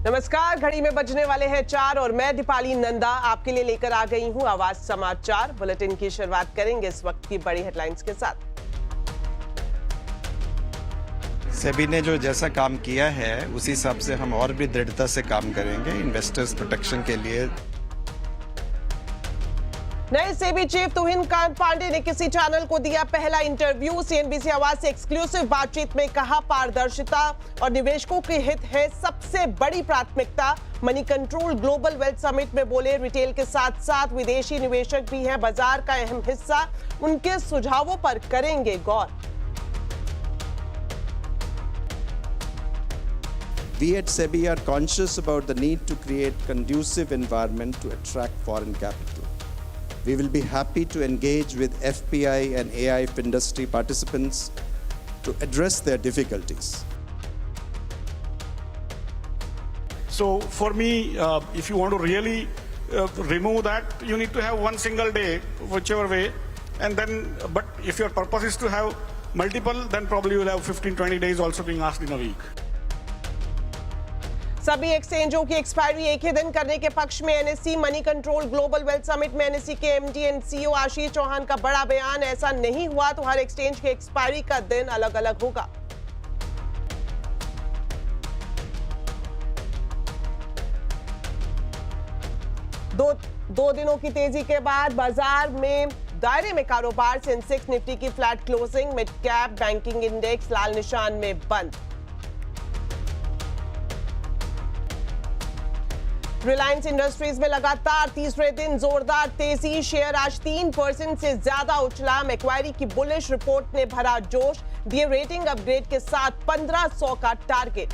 नमस्कार, घड़ी में बजने वाले हैं 4 और मैं दीपाली नंदा आपके लिए लेकर आ गई हूं आवाज समाचार बुलेटिन की शुरुआत करेंगे इस वक्त की बड़ी हेडलाइंस के साथ। सेबी ने जो जैसा काम किया है उसी हिसाब से हम और भी दृढ़ता से काम करेंगे इन्वेस्टर्स प्रोटेक्शन के लिए। नए सेबी चीफ तुहिन कांत पांडे ने किसी चैनल को दिया पहला इंटरव्यू। सीएनबीसी आवाज से एक्सक्लूसिव बातचीत में कहा, पारदर्शिता और निवेशकों के हित है सबसे बड़ी प्राथमिकता। Money control global wealth summit में बोले, रिटेल के साथ साथ विदेशी निवेशक भी हैं बाजार का अहम हिस्सा, उनके सुझावों पर करेंगे गौर। We at SEBI are conscious about the need to create conducive environment to attract foreign capital. We will be happy to engage with FPI and AIF industry participants to address their difficulties. So for me, if you want to really remove that, you need to have one single day, whichever way, and then, but if your purpose is to have multiple, then probably you will have 15-20 days also being asked in a week. सभी एक्सचेंजों की expiry एक ही दिन करने के पक्ष में NSC. Money control global wealth summit में एनएससी के MD and CEO Ashish Chauhan का बड़ा बयान, ऐसा नहीं हुआ तो हर एक्सचेंज के एक्सपायरी का दिन अलग अलग होगा। दो दिनों की तेजी के बाद बाजार में दायरे में कारोबार। सेंसेक्स निफ्टी की flat closing, mid cap banking index लाल निशान में बंद। रिलायंस इंडस्ट्रीज में लगातार तीसरे दिन जोरदार तेजी, शेयर आज 3% से ज्यादा उछला। मैक्वायरी की बुलिश रिपोर्ट ने भरा जोश, दिए रेटिंग अपग्रेड के साथ 1500 का टारगेट।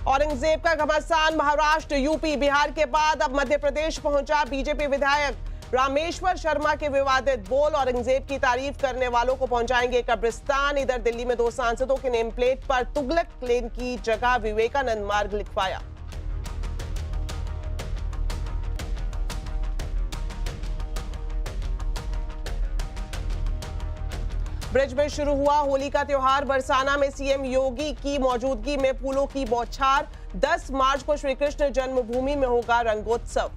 औरंगजेब का घमासान, महाराष्ट्र, यूपी, बिहार के बाद अब मध्य प्रदेश पहुंचा। बीजेपी विधायक रामेश्वर शर्मा के विवादित बोल, औरंगजेब की तारीफ करने वालों को पहुंचाएंगे कब्रिस्तान। इधर दिल्ली में 2 सांसदों के नेम प्लेट पर तुगलक लेन की जगह विवेकानंद मार्ग लिखवाया। ब्रिज में शुरू हुआ होली का त्योहार। बरसाना में सीएम योगी की मौजूदगी में फूलों की बौछार। 10 मार्च को श्री कृष्ण जन्मभूमि में होगा रंगोत्सव।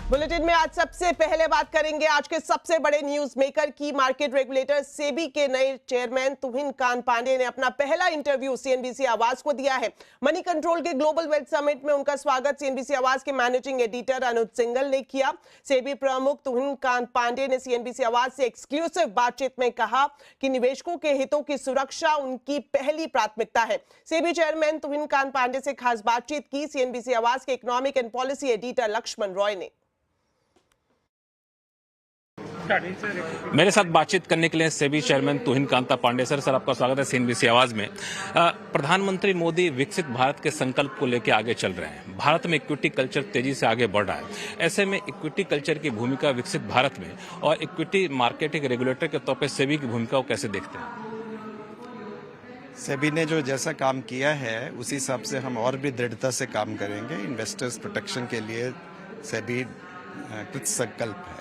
बुलेटिन में आज सबसे पहले बात करेंगे आज के सबसे बड़े न्यूज मेकर की। मार्केट रेगुलेटर सेबी के नए चेयरमैन तुहिन कांत पांडे ने अपना पहला इंटरव्यू सीएनबीसी आवाज को दिया है। मनी कंट्रोल के ग्लोबल वेल्थ समिट में उनका स्वागत सीएनबीसी आवाज के मैनेजिंग एडिटर अनुज सिंगल ने किया। सेबी प्रमुख तुहिन कांत पांडे ने सीएनबीसी आवाज से एक्सक्लूसिव बातचीत में कहा कि निवेशकों के हितों की सुरक्षा उनकी पहली प्राथमिकता है। सेबी चेयरमैन तुहिन कांत पांडे से खास बातचीत की सीएनबीसी आवाज के economic and policy editor Laxman Roy ने। मेरे साथ बातचीत करने के लिए सेबी चेयरमैन तुहिन कांता पांडे। सर आपका स्वागत है सीएनबीसी आवाज में। प्रधानमंत्री मोदी विकसित भारत के संकल्प को लेकर आगे चल रहे हैं। भारत में इक्विटी कल्चर तेजी से आगे बढ़ रहा है। ऐसे में इक्विटी कल्चर की भूमिका विकसित भारत में और इक्विटी मार्केटिंग रेगुलेटर के तौर पर सेबी की भूमिका को कैसे देखते हैं? सेबी ने जो जैसा काम किया है उसी हिसाब से हम और भी दृढ़ता से काम करेंगे इन्वेस्टर्स प्रोटेक्शन के लिए। सेबी कृत संकल्प है।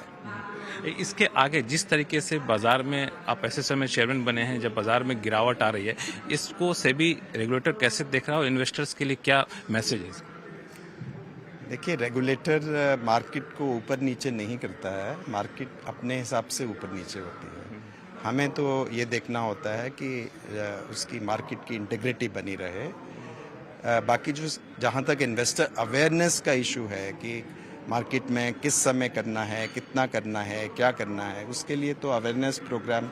इसके आगे जिस तरीके से बाजार में आप ऐसे समय चेयरमैन बने हैं जब बाजार में गिरावट आ रही है, इसको सेबी रेगुलेटर कैसे देख रहा है और इन्वेस्टर्स के लिए क्या मैसेज है? देखिए, रेगुलेटर मार्केट को ऊपर नीचे नहीं करता है, मार्केट अपने हिसाब से ऊपर नीचे होती है। हमें तो ये देखना होता है कि उसकी मार्केट की इंटीग्रिटी बनी रहे। बाकी जो जहाँ तक इन्वेस्टर अवेयरनेस का इशू है कि मार्केट में किस समय करना है, कितना करना है, क्या करना है, उसके लिए तो अवेयरनेस प्रोग्राम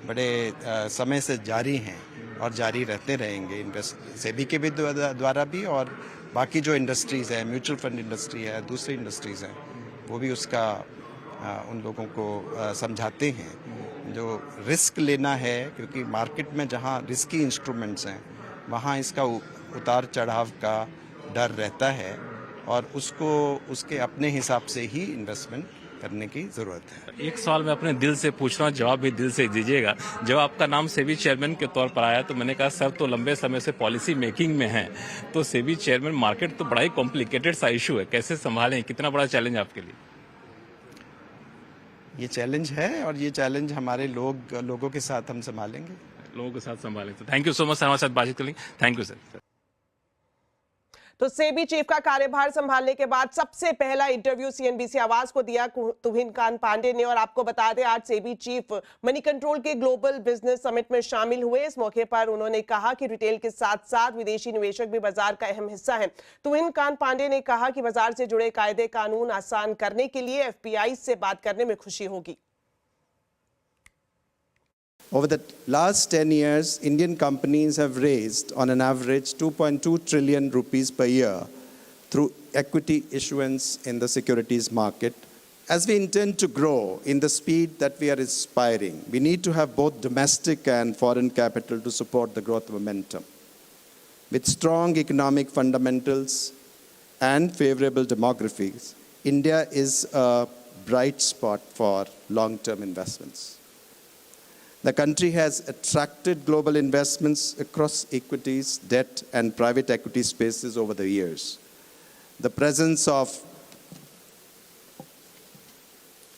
बड़े समय से जारी हैं और जारी रहते रहेंगे। सेबी के भी द्वारा भी और बाकी जो इंडस्ट्रीज़ हैं, म्यूचुअल फंड इंडस्ट्री है, दूसरी इंडस्ट्रीज़ हैं, वो भी उसका उन लोगों को समझाते हैं। जो रिस्क लेना है, क्योंकि मार्केट में जहाँ रिस्की इंस्ट्रूमेंट्स हैं वहाँ इसका उतार चढ़ाव का डर रहता है और उसको उसके अपने हिसाब से ही इन्वेस्टमेंट करने की जरूरत है। एक सवाल मैं अपने दिल से पूछ रहा हूँ, जवाब भी दिल से दीजिएगा। जब आपका नाम सेबी चेयरमैन के तौर पर आया तो मैंने कहा सर तो लंबे समय से पॉलिसी मेकिंग में हैं, तो सेबी चेयरमैन मार्केट तो बड़ा ही कॉम्प्लिकेटेड सा इशू है, कैसे संभालें, कितना बड़ा चैलेंज आपके लिए? ये चैलेंज है और ये चैलेंज हमारे लोगों के साथ हम संभालेंगे। लोगों के साथ संभालें। तो thank you so much sir, हमारे साथ बातचीत करने। Thank you sir. तो सेबी चीफ का कार्यभार संभालने के बाद सबसे पहला इंटरव्यू सीएनबीसी आवाज को दिया तुहिन कांत पांडे ने। और आपको बता दें, आज सेबी चीफ मनी कंट्रोल के ग्लोबल बिजनेस समिट में शामिल हुए। इस मौके पर उन्होंने कहा कि रिटेल के साथ साथ विदेशी निवेशक भी बाजार का अहम हिस्सा है। तुहिन कांत पांडे ने कहा कि बाजार से जुड़े कायदे कानून आसान करने के लिए एफपीआई से बात करने में खुशी होगी। Over the last 10 years, Indian companies have raised, on an average, 2.2 trillion rupees per year through equity issuance in the securities market. As we intend to grow in the speed that we are aspiring, we need to have both domestic and foreign capital to support the growth momentum. With strong economic fundamentals and favorable demographics, India is a bright spot for long-term investments. The country has attracted global investments across equities, debt, and private equity spaces over the years. The presence of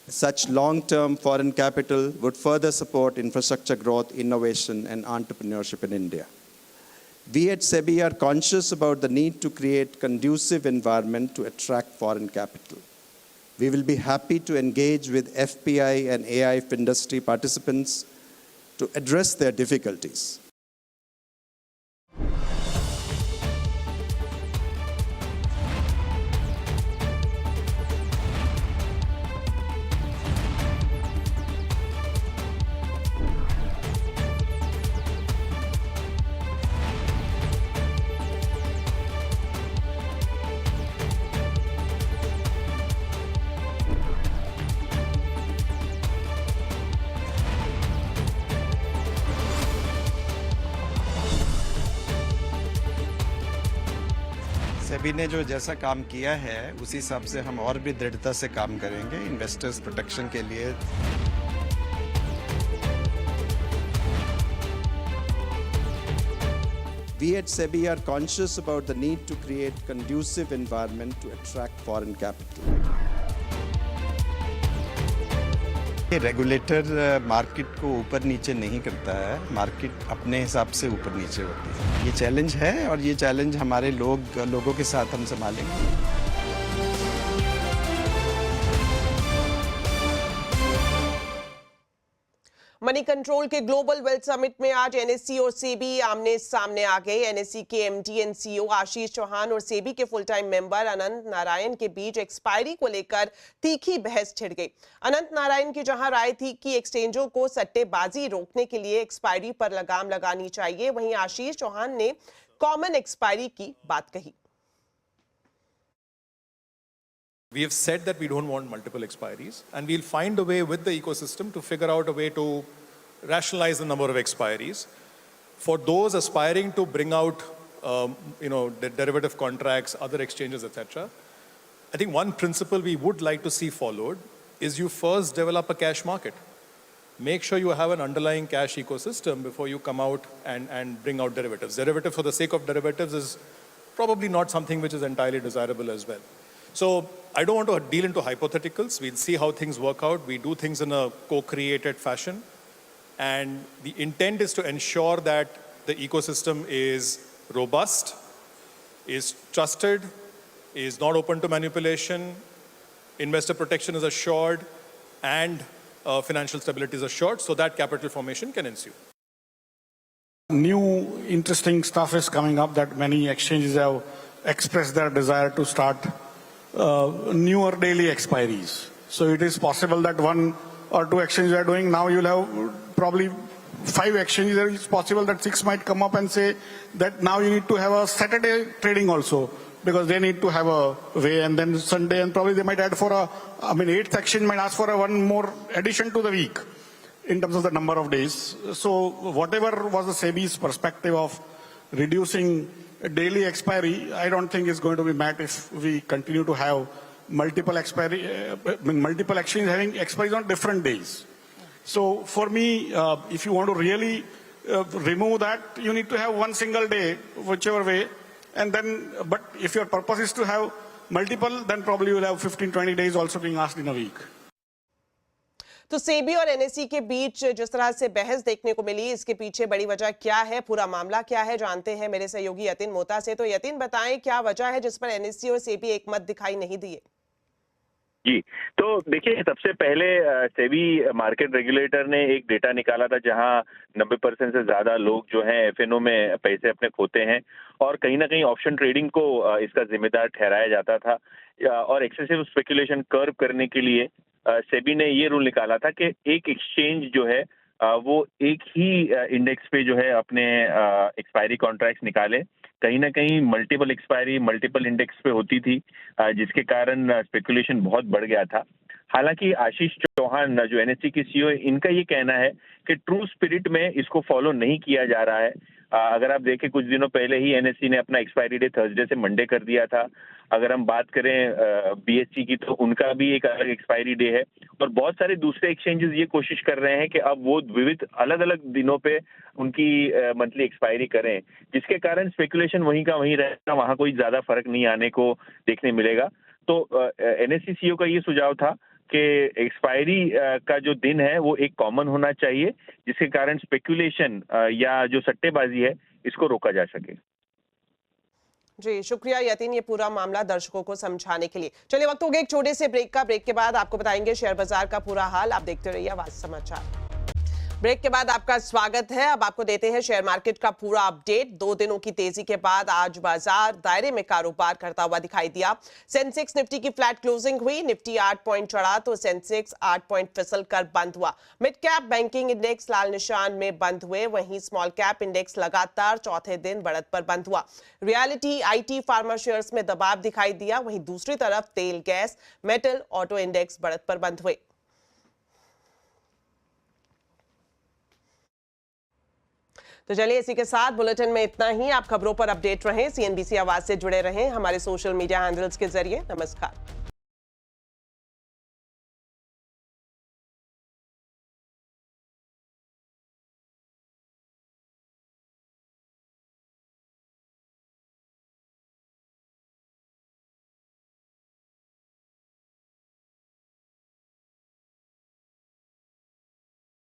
such long-term foreign capital would further support infrastructure growth, innovation, and entrepreneurship in India. We at SEBI are conscious about the need to create conducive environment to attract foreign capital. We will be happy to engage with FPI and AIF industry participants to address their difficulties. SEBI ने जो जैसा काम किया है उसी हिसाब से हम और भी दृढ़ता से काम करेंगे इन्वेस्टर्स प्रोटेक्शन के लिए। We at SEBI are conscious about the need to create conducive environment to attract foreign capital. Regulator market को ऊपर नीचे नहीं करता है, मार्केट अपने हिसाब से ऊपर नीचे होती है। ये चैलेंज है और ये चैलेंज हमारे लोगों के साथ हम संभालेंगे। मनी कंट्रोल के ग्लोबल वेल्थ समिट में आज एनएससी और सेबी आमने सामने आ गए। एनएससी के MD and CEO Ashish Chauhan और सेबी के फुल टाइम मेंबर अनंत नारायण के बीच एक्सपायरी को लेकर तीखी बहस छिड़ गई। अनंत नारायण की जहां राय थी कि एक्सचेंजों को सट्टेबाजी रोकने के लिए एक्सपायरी पर लगाम लगानी चाहिए, वहीं आशीष चौहान ने कॉमन एक्सपायरी की बात कही। We have said that we don't want multiple expiries, and we'll find a way with the ecosystem to figure out a way to rationalize the number of expiries. For those aspiring to bring out, the derivative contracts, other exchanges, etc., I think one principle we would like to see followed is you first develop a cash market. Make sure you have an underlying cash ecosystem before you come out and bring out derivatives. Derivative for the sake of derivatives is probably not something which is entirely desirable as well. So I don't want to deal into hypotheticals. We'll see how things work out. We do things in a co-created fashion. And the intent is to ensure that the ecosystem is robust, is trusted, is not open to manipulation, investor protection is assured, and financial stability is assured so that capital formation can ensue. New interesting stuff is coming up that many exchanges have expressed their desire to start newer daily expiries. So it is possible that 1 or 2 exchanges are doing. Now you'll have probably 5 exchanges. It's possible that 6 might come up and say that now you need to have a Saturday trading also, because they need to have a way, and then Sunday, and probably they might add for 8th exchange might ask for one more addition to the week in terms of the number of days. So whatever was the SEBI's perspective of reducing daily expiry, I don't think is going to be met if we continue to have multiple exchanges having expiries on different days. So for me, if you want to really remove that, you need to have one single day, whichever way. And then, but if your purpose is to have multiple, then probably you'll have 15-20 days also being asked in a week. तो सेबी और NSE के बीच जिस तरह से बहस देखने को मिली, इसके पीछे बड़ी वजह क्या है, पूरा मामला क्या है, जानते हैं मेरे सहयोगी यतिन मोहता से। तो यतिन, बताएं क्या वजह है जिस पर एनएसई और सेबी एक मत दिखाई नहीं दिए? जी, तो देखिए, सबसे पहले सेबी मार्केट रेगुलेटर ने एक डेटा निकाला था जहां 90% से ज्यादा लोग जो हैं एफएनओ में पैसे अपने खोते हैं, और कहीं ना कहीं ऑप्शन ट्रेडिंग को इसका जिम्मेदार ठहराया जाता था। और एक्सेसिव स्पेकुलेशन कर्व करने के लिए सेबी ने ये रूल निकाला था कि एक एक्सचेंज जो है वो एक ही इंडेक्स पे जो है अपने एक्सपायरी कॉन्ट्रैक्ट्स निकाले। कहीं ना कहीं मल्टीपल एक्सपायरी मल्टीपल इंडेक्स पे होती थी, जिसके कारण स्पेकुलेशन बहुत बढ़ गया था। हालांकि आशीष चौहान जो एनएसई की सीईओ, इनका ये कहना है कि ट्रू स्पिरिट में इसको फॉलो नहीं किया जा रहा है। अगर आप देखें, कुछ दिनों पहले ही एनएसई ने अपना एक्सपायरी डे थर्सडे से मंडे कर दिया था। अगर हम बात करें बीएसई की, तो उनका भी एक अलग एक्सपायरी डे है। और बहुत सारे दूसरे एक्सचेंजेस ये कोशिश कर रहे हैं कि अब वो विविध अलग अलग दिनों पे उनकी मंथली एक्सपायरी करें, जिसके कारण स्पेकुलेशन वहीं का वहीं रहेगा, वहां कोई ज्यादा फर्क नहीं आने को देखने मिलेगा। तो एनएसई सीईओ का ये सुझाव था कि एक्सपायरी का जो दिन है वो एक कॉमन होना चाहिए, जिसके कारण स्पेकुलेशन या जो सट्टेबाजी है इसको रोका जा सके। जी शुक्रिया यतिन, ये पूरा मामला दर्शकों को समझाने के लिए। चलिए, वक्त हो गया एक छोटे से ब्रेक का। ब्रेक के बाद आपको बताएंगे शेयर बाजार का पूरा हाल। आप देखते रहिए आवाज समाचार। ब्रेक के बाद आपका स्वागत है। अब आपको देते हैं शेयर मार्केट का पूरा अपडेट। 2 दिनों की तेजी के बाद आज बाजार दायरे में कारोबार करता हुआ दिखाई दिया। सेंसेक्स निफ्टी की फ्लैट क्लोजिंग हुई। निफ्टी 8 पॉइंट चढ़ा तो सेंसेक्स 8 पॉइंट फिसल कर बंद हुआ। मिड कैप बैंकिंग इंडेक्स लाल निशान में बंद हुए, वहीं स्मॉल कैप इंडेक्स लगातार चौथे दिन बढ़त पर बंद हुआ। रियलिटी, आईटी, फार्मा शेयर्स में दबाव दिखाई दिया। वहीं दूसरी तरफ तेल, गैस, मेटल, ऑटो इंडेक्स बढ़त पर बंद हुए। तो चलिए, इसी के साथ बुलेटिन में इतना ही। आप खबरों पर अपडेट रहें, सीएनबीसी आवाज से जुड़े रहें हमारे सोशल मीडिया हैंडल्स के जरिए। नमस्कार।